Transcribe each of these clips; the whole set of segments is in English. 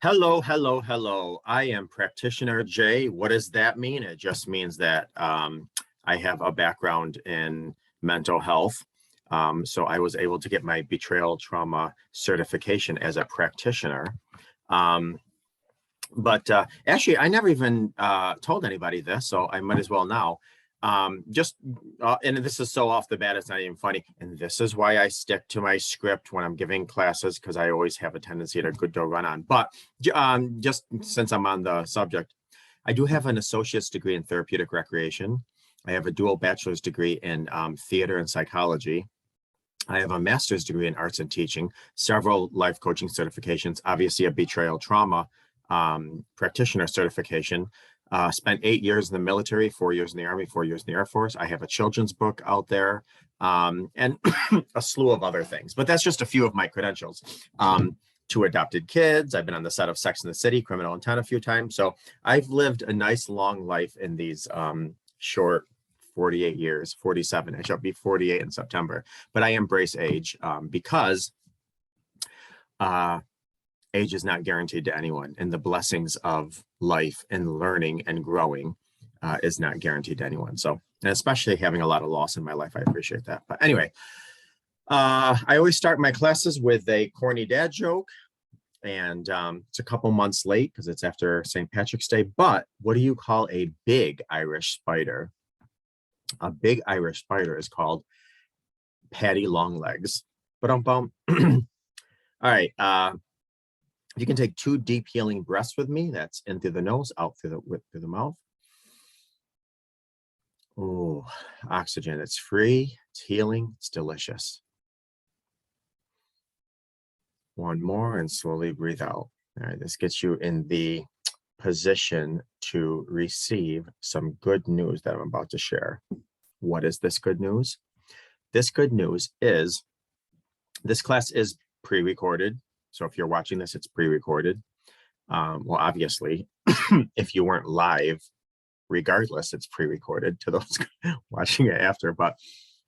Hello, hello, hello. I am practitioner Jay. What does that mean? It just means that I have a background in mental health. So I was able to get my betrayal trauma certification as a practitioner. Um, but actually, I never even told anybody this, so I might as well now. And this is so off the bat, it's not even funny. And this is why I stick to my script when I'm giving classes, because I always have a tendency to go run on. But just since I'm on the subject, I do have an associate's degree in therapeutic recreation. I have a dual bachelor's degree in theater and psychology. I have a master's degree in arts and teaching, several life coaching certifications, obviously a betrayal trauma practitioner certification. Spent 8 years in the military, 4 years in the Army, 4 years in the Air Force. I have a children's book out there, and a slew of other things. But that's just a few of my credentials. Two adopted kids. I've been on the set of Sex and the City, Criminal Intent a few times. So I've lived a nice long life in these short 48 years, 47. I shall be 48 in September. But I embrace age because age is not guaranteed to anyone, and the blessings of life and learning and growing is not guaranteed to anyone. So, and especially having a lot of loss in my life, I appreciate that. But anyway, I always start my classes with a corny dad joke, and it's a couple months late because it's after St. Patrick's Day. But what do you call a big Irish spider? A big Irish spider is called Patty Longlegs. But All right. You can take 2 deep healing breaths with me. That's in through the nose, out through the mouth. Oh, oxygen. It's free, it's healing, it's delicious. One more and slowly breathe out. All right, this gets you in the position to receive some good news that I'm about to share. What is this good news? This good news is this class is pre-recorded. So if you're watching this, it's pre-recorded. Well, obviously, if you weren't live, regardless, it's pre-recorded to those watching it after. But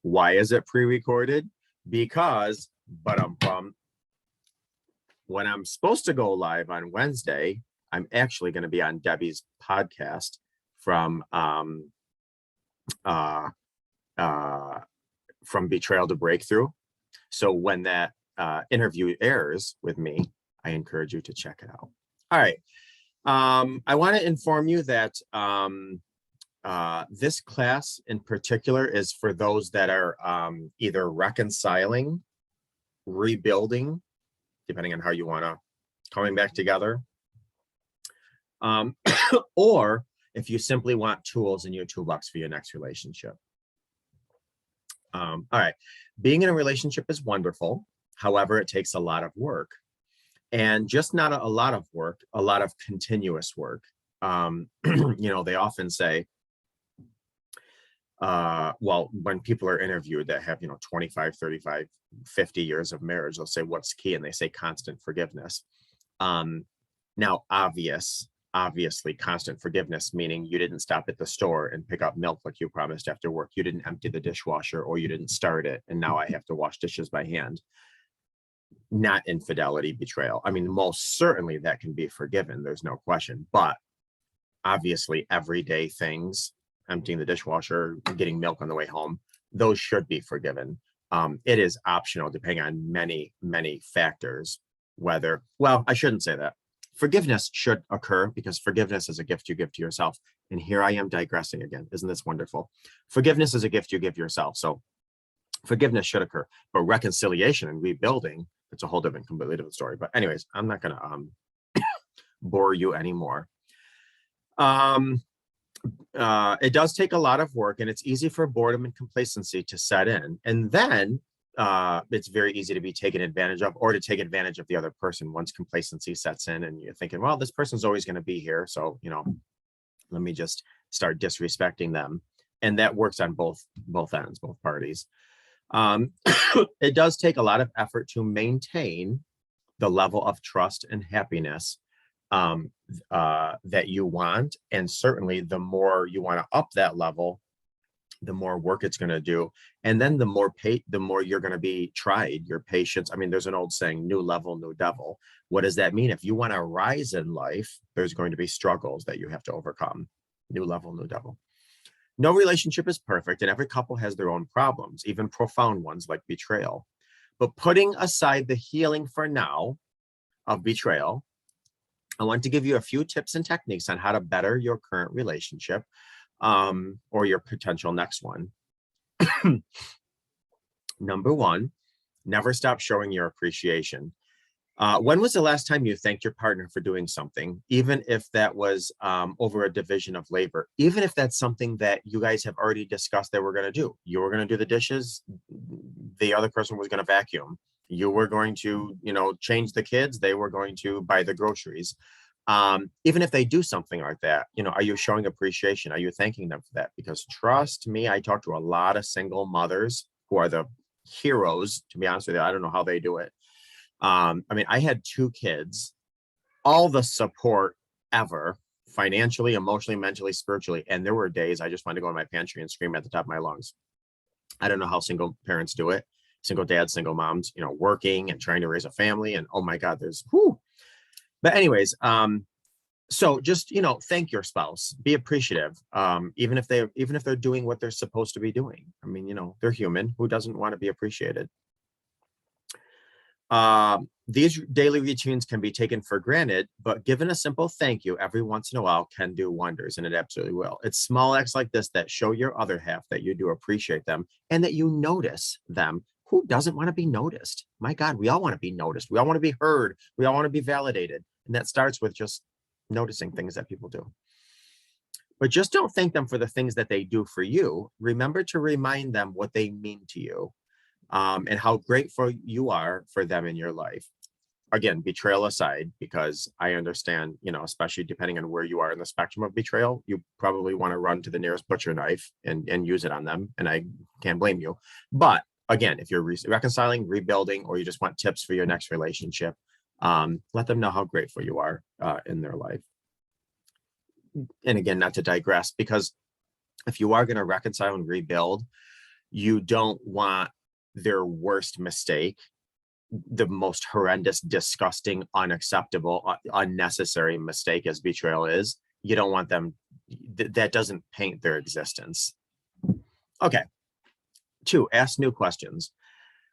why is it pre-recorded? Because, when I'm supposed to go live on Wednesday, I'm actually going to be on Debbie's podcast from Betrayal to Breakthrough. So when that interview airs with me, I encourage you to check it out. All right. I want to inform you that this class in particular is for those that are either reconciling, rebuilding, depending on how you want to, coming back together, or if you simply want tools in your toolbox for your next relationship. All right. Being in a relationship is wonderful. However, it takes a lot of work, and just not a lot of work, a lot of continuous work. They often say, well, when people are interviewed that have, 25, 35, 50 years of marriage, they'll say, what's key? And they say constant forgiveness. Now, obviously constant forgiveness, meaning you didn't stop at the store and pick up milk like you promised after work. You didn't empty the dishwasher, or you didn't start it, and now I have to wash dishes by hand. Not infidelity, betrayal. I mean, most certainly that can be forgiven. There's no question. But obviously, everyday things, emptying the dishwasher, getting milk on the way home, those should be forgiven. It is optional depending on many, many factors. Well, I shouldn't say that. Forgiveness should occur because forgiveness is a gift you give to yourself. And here I am digressing again. Isn't this wonderful? Forgiveness is a gift you give yourself. So forgiveness should occur, but reconciliation and rebuilding, it's a whole completely different story. But anyways, I'm not going to bore you anymore. It does take a lot of work, and it's easy for boredom and complacency to set in. And then it's very easy to be taken advantage of, or to take advantage of the other person once complacency sets in and you're thinking, well, this person's always going to be here. So, let me just start disrespecting them. And that works on both ends, both parties. It does take a lot of effort to maintain the level of trust and happiness that you want. And certainly the more you want to up that level, the more work it's going to do. And then the more you're going to be tried, your patience. I mean, there's an old saying, new level, new devil. What does that mean? If you want to rise in life, there's going to be struggles that you have to overcome. New level, new devil. No relationship is perfect, and every couple has their own problems, even profound ones like betrayal. But putting aside the healing for now of betrayal, I want to give you a few tips and techniques on how to better your current relationship, or your potential next one. Number one, never stop showing your appreciation. When was the last time you thanked your partner for doing something, even if that was over a division of labor, even if that's something that you guys have already discussed that we're going to do? You were going to do the dishes, the other person was going to vacuum. You were going to, change the kids, they were going to buy the groceries. Even if they do something like that, are you showing appreciation? Are you thanking them for that? Because trust me, I talk to a lot of single mothers who are the heroes, to be honest with you. I don't know how they do it. I mean, I had 2 kids, all the support ever, financially, emotionally, mentally, spiritually. And there were days I just wanted to go in my pantry and scream at the top of my lungs. I don't know how single parents do it. Single dads, single moms, working and trying to raise a family. And oh my God, But anyways, so just, thank your spouse, be appreciative. Even if they're doing what they're supposed to be doing. I mean, they're human. Who doesn't want to be appreciated? These daily routines can be taken for granted, but given a simple thank you every once in a while can do wonders, and it absolutely will. It's small acts like this that show your other half that you do appreciate them and that you notice them. Who doesn't want to be noticed? My God, we all want to be noticed. We all want to be heard. We all want to be validated. And that starts with just noticing things that people do. But just don't thank them for the things that they do for you. Remember to remind them what they mean to you. And how grateful you are for them in your life. Again, betrayal aside, because I understand, especially depending on where you are in the spectrum of betrayal, you probably want to run to the nearest butcher knife and use it on them. And I can't blame you. But again, if you're reconciling, rebuilding, or you just want tips for your next relationship, let them know how grateful you are in their life. And again, not to digress, because if you are going to reconcile and rebuild, you don't want their worst mistake, the most horrendous, disgusting, unacceptable, unnecessary mistake as betrayal is. You don't want them, that doesn't paint their existence. Okay. 2, ask new questions.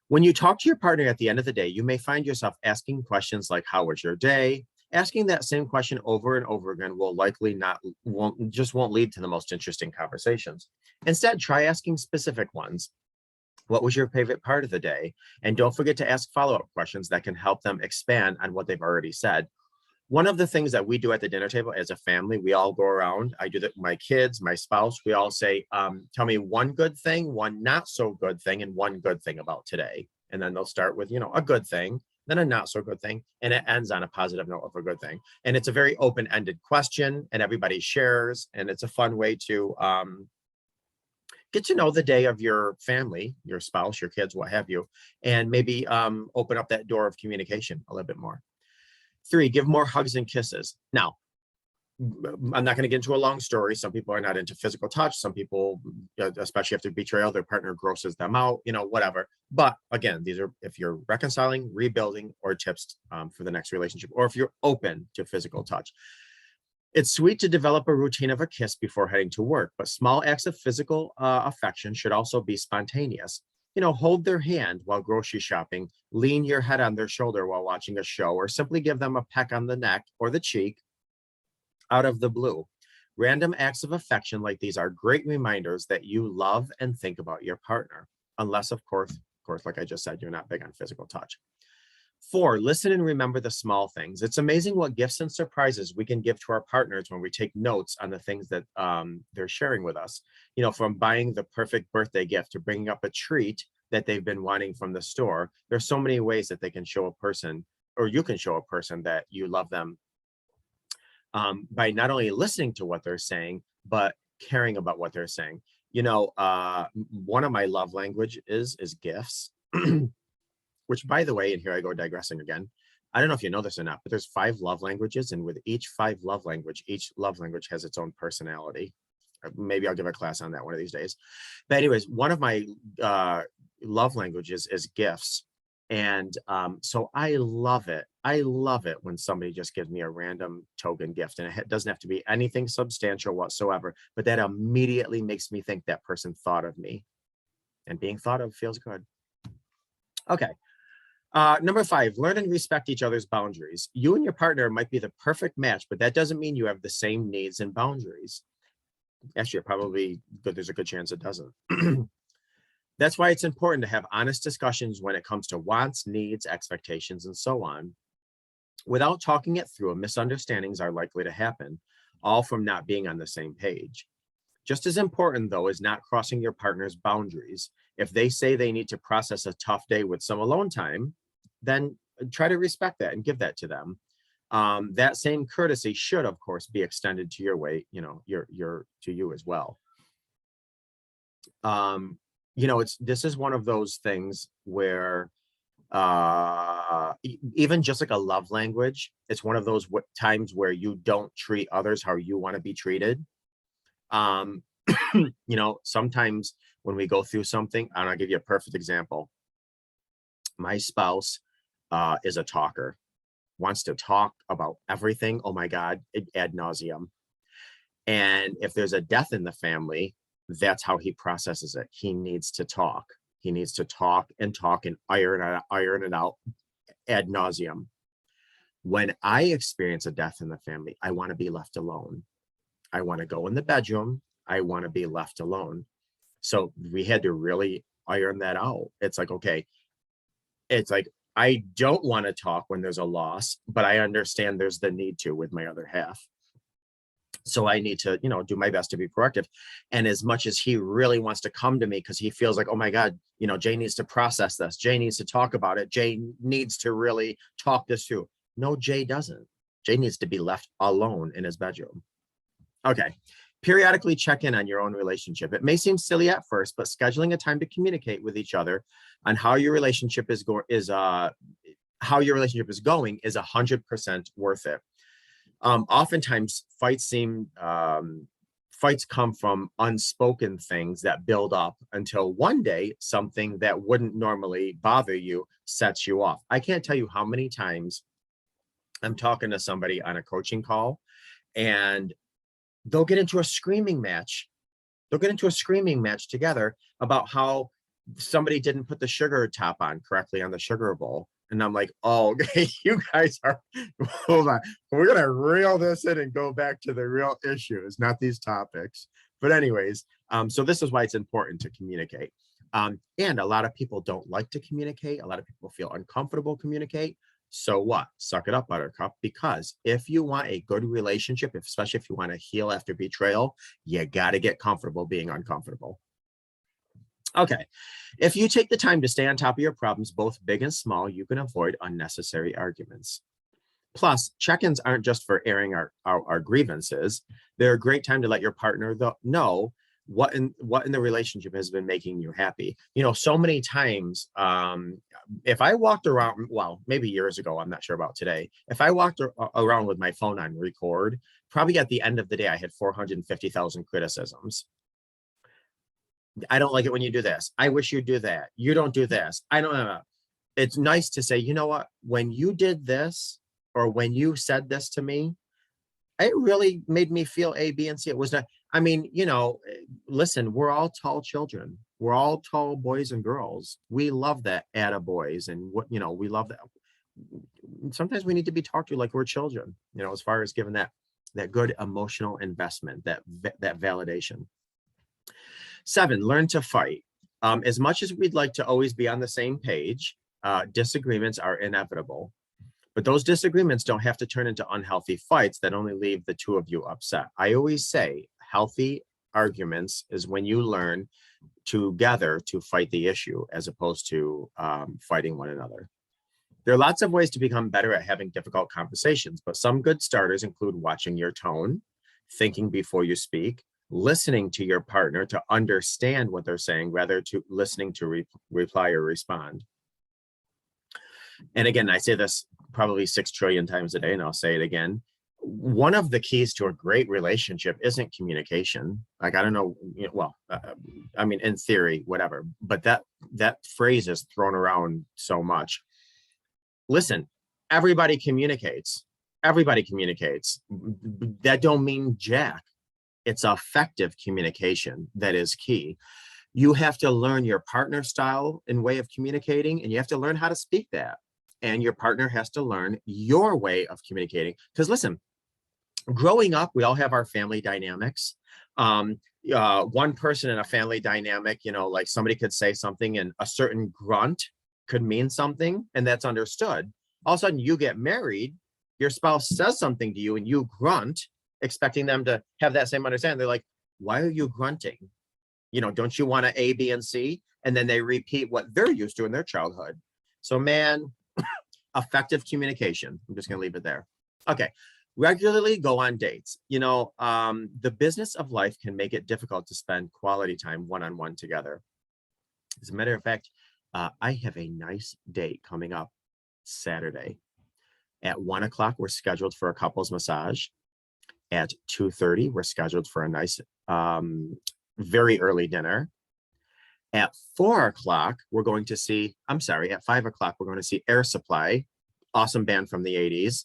When you talk to your partner at the end of the day, you may find yourself asking questions like, how was your day? Asking that same question over and over again won't lead to the most interesting conversations. Instead, try asking specific ones. What was your favorite part of the day? And don't forget to ask follow-up questions that can help them expand on what they've already said. One of the things that we do at the dinner table as a family, we all go around. I do that with my kids, my spouse. We all say, tell me one good thing, one not so good thing, and one good thing about today. And then they'll start with, a good thing, then a not so good thing, and it ends on a positive note of a good thing. And it's a very open-ended question, and everybody shares, and it's a fun way to get to know the day of your family, your spouse, your kids, what have you, and maybe open up that door of communication a little bit more. 3, give more hugs and kisses. Now, I'm not going to get into a long story. Some people are not into physical touch. Some people, especially after betrayal, their partner grosses them out, whatever. But again, these are if you're reconciling, rebuilding, or tips for the next relationship, or if you're open to physical touch. It's sweet to develop a routine of a kiss before heading to work, but small acts of physical affection should also be spontaneous. Hold their hand while grocery shopping, lean your head on their shoulder while watching a show, or simply give them a peck on the neck or the cheek out of the blue. Random acts of affection like these are great reminders that you love and think about your partner, unless, of course, like I just said, you're not big on physical touch. 4, listen and remember the small things. It's amazing what gifts and surprises we can give to our partners when we take notes on the things that they're sharing with us. From buying the perfect birthday gift to bringing up a treat that they've been wanting from the store. There's so many ways that they can show a person, or you can show a person that you love them by not only listening to what they're saying, but caring about what they're saying. One of my love language is gifts. Which, by the way, and here I go digressing again, I don't know if you know this or not, but there's 5 love languages, and with each love language has its own personality. Maybe I'll give a class on that one of these days. But anyways, one of my love languages is gifts. And so I love it. I love it when somebody just gives me a random token gift, and it doesn't have to be anything substantial whatsoever, but that immediately makes me think that person thought of me, and being thought of feels good. Okay. Number 5, learn and respect each other's boundaries. You and your partner might be the perfect match, but that doesn't mean you have the same needs and boundaries. Actually, it probably good. There's a good chance it doesn't. That's why it's important to have honest discussions when it comes to wants, needs, expectations, and so on. Without talking it through, misunderstandings are likely to happen, all from not being on the same page. Just as important, though, is not crossing your partner's boundaries. If they say they need to process a tough day with some alone time, then try to respect that and give that to them. That same courtesy should, of course, be extended to your way, to you as well. This is one of those things where even just like a love language, it's one of those times where you don't treat others how you want to be treated. Sometimes when we go through something, and I'll give you a perfect example. My spouse is a talker, wants to talk about everything. Oh my God, ad nauseum. And if there's a death in the family, that's how he processes it. He needs to talk. He needs to talk and iron it out ad nauseum. When I experience a death in the family, I want to be left alone. I want to go in the bedroom. I want to be left alone. So we had to really iron that out. It's like, okay, it's like, I don't want to talk when there's a loss, but I understand there's the need to with my other half. So I need to, do my best to be proactive. And as much as he really wants to come to me because he feels like, oh my God, Jay needs to process this. Jay needs to talk about it. Jay needs to really talk this through. No, Jay doesn't. Jay needs to be left alone in his bedroom. Okay. Periodically check in on your own relationship. It may seem silly at first, but scheduling a time to communicate with each other on how your relationship is going is 100% worth it. Oftentimes fights come from unspoken things that build up until one day something that wouldn't normally bother you sets you off. I can't tell you how many times I'm talking to somebody on a coaching call and they'll get into a screaming match. They'll get into a screaming match together about how somebody didn't put the sugar top on correctly on the sugar bowl. And I'm like, oh, okay, you guys hold on. We're going to reel this in and go back to the real issues, not these topics. But anyways, so this is why it's important to communicate. And a lot of people don't like to communicate. A lot of people feel uncomfortable communicate. So what? Suck it up, Buttercup, because if you want a good relationship, especially if you want to heal after betrayal, you got to get comfortable being uncomfortable. Okay, if you take the time to stay on top of your problems, both big and small, you can avoid unnecessary arguments. Plus, check-ins aren't just for airing our grievances. They're a great time to let your partner know what in the relationship has been making you happy. So many times, if I walked around, well, maybe years ago, I'm not sure about today. If I walked around with my phone on record, probably at the end of the day, I had 450,000 criticisms. I don't like it when you do this. I wish you'd do that. You don't do this. I don't know. It's nice to say, you know what, when you did this, or when you said this to me, it really made me feel A, B, and C. It was not, listen, we're all tall children. We're all tall boys and girls. We love that attaboys and we love that. Sometimes we need to be talked to like we're children, as far as giving that good emotional investment, that validation. 7, learn to fight. As much as we'd like to always be on the same page, disagreements are inevitable. But those disagreements don't have to turn into unhealthy fights that only leave the two of you upset. I always say healthy arguments is when you learn together to fight the issue as opposed to fighting one another. There are lots of ways to become better at having difficult conversations, but some good starters include watching your tone, thinking before you speak, listening to your partner to understand what they're saying rather to listening to reply or respond. And again, I say this probably 6 trillion times a day, and I'll say it again. one of the keys to a great relationship isn't communication. Like, I don't know, well, I mean, in theory, whatever, but that phrase is thrown around so much. Listen, everybody communicates. Everybody communicates. That don't mean jack. It's effective communication that is key. You have to learn your partner's style and way of communicating, and you have to learn how to speak that. And your partner has to learn your way of communicating. Because listen, growing up, we all have our family dynamics. One person in a family dynamic, like somebody could say something and a certain grunt could mean something, and that's understood. All of a sudden, you get married, your spouse says something to you, and you grunt, expecting them to have that same understanding. They're like, why are you grunting? Don't you want to A, B, and C? And then they repeat what they're used to in their childhood. So, man, effective communication. I'm just going to leave it there. Okay. Regularly go on dates. The business of life can make it difficult to spend quality time one-on-one together. As a matter of fact, I have a nice date coming up Saturday. At 1 o'clock, we're scheduled for a couples massage. At 2:30, we're scheduled for a nice, very early dinner. At 4 o'clock, we're going to see, at 5 o'clock, we're going to see Air Supply, awesome band from the 80s.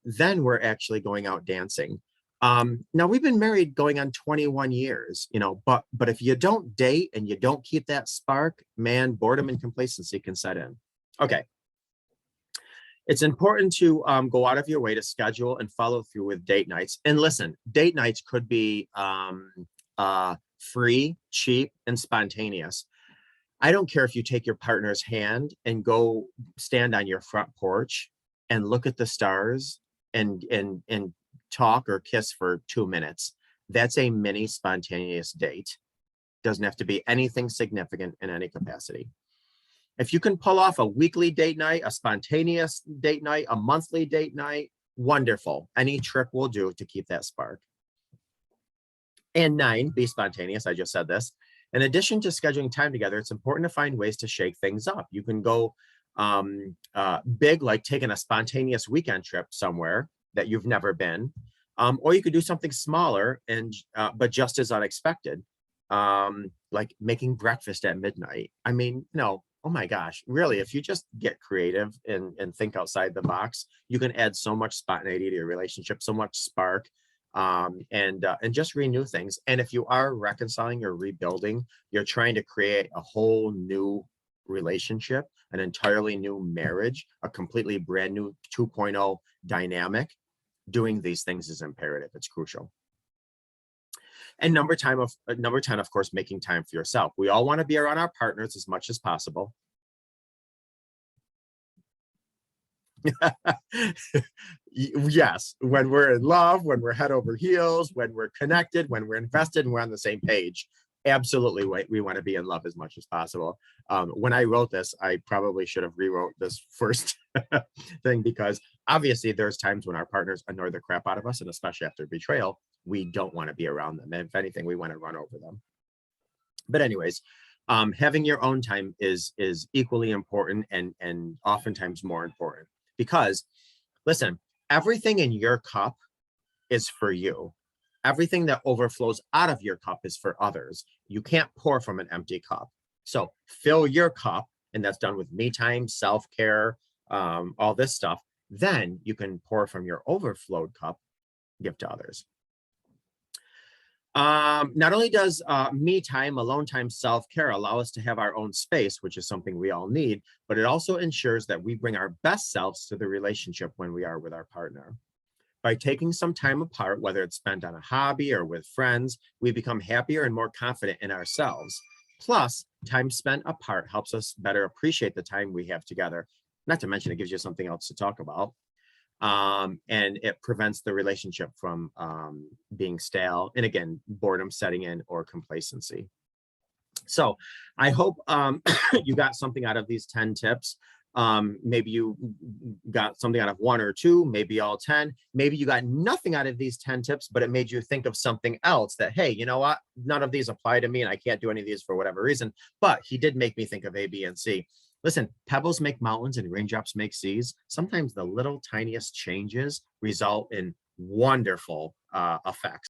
Then we're actually going out dancing. Now we've been married going on 21 years, but if you don't date and you don't keep that spark, man, boredom and complacency can set in. Okay. It's important to go out of your way to schedule and follow through with date nights. And listen, date nights could be free, cheap, and spontaneous. I don't care if you take your partner's hand and go stand on your front porch and look at the stars and talk or kiss for 2 minutes. That's a mini spontaneous date. Doesn't have to be anything significant in any capacity. If you can pull off a weekly date night, a spontaneous date night, a monthly date night, wonderful. Any trick will do to keep that spark. And 9, be spontaneous. I just said this. In addition to scheduling time together, it's important to find ways to shake things up. You can go big, like taking a spontaneous weekend trip somewhere that you've never been, or you could do something smaller and but just as unexpected, like making breakfast at midnight. I mean, oh my gosh, really, if you just get creative and think outside the box, you can add so much spontaneity to your relationship, so much spark, and just renew things. And if you are reconciling or rebuilding, you're trying to create a whole new relationship, an entirely new marriage, a completely brand new 2.0 dynamic, doing these things is imperative. It's crucial. And number 10, of course, making time for yourself. We all want to be around our partners as much as possible. Yes, when we're in love, when we're head over heels, when we're connected, when we're invested, and we're on the same page. Absolutely, we want to be in love as much as possible. When I wrote this, I probably should have rewrote this first thing, because obviously there's times when our partners annoy the crap out of us, and especially after betrayal, we don't want to be around them. And if anything, we want to run over them. But anyways, having your own time is equally important and oftentimes more important, because listen, everything in your cup is for you. Everything that overflows out of your cup is for others. You can't pour from an empty cup. So fill your cup, and that's done with me time, self-care, all this stuff. Then you can pour from your overflowed cup, give to others. Not only does me time, alone time, self-care allow us to have our own space, which is something we all need, but it also ensures that we bring our best selves to the relationship when we are with our partner. By taking some time apart, whether it's spent on a hobby or with friends, we become happier and more confident in ourselves. Plus, time spent apart helps us better appreciate the time we have together. Not to mention, it gives you something else to talk about. And it prevents the relationship from being stale. And again, boredom setting in or complacency. So I hope you got something out of these 10 tips. Maybe you got something out of 1 or 2, maybe all 10. Maybe you got nothing out of these 10 tips, but it made you think of something else that, hey, you know what? None of these apply to me and I can't do any of these for whatever reason, but he did make me think of A, B, and C. Listen, pebbles make mountains and raindrops make seas. Sometimes the little tiniest changes result in wonderful effects.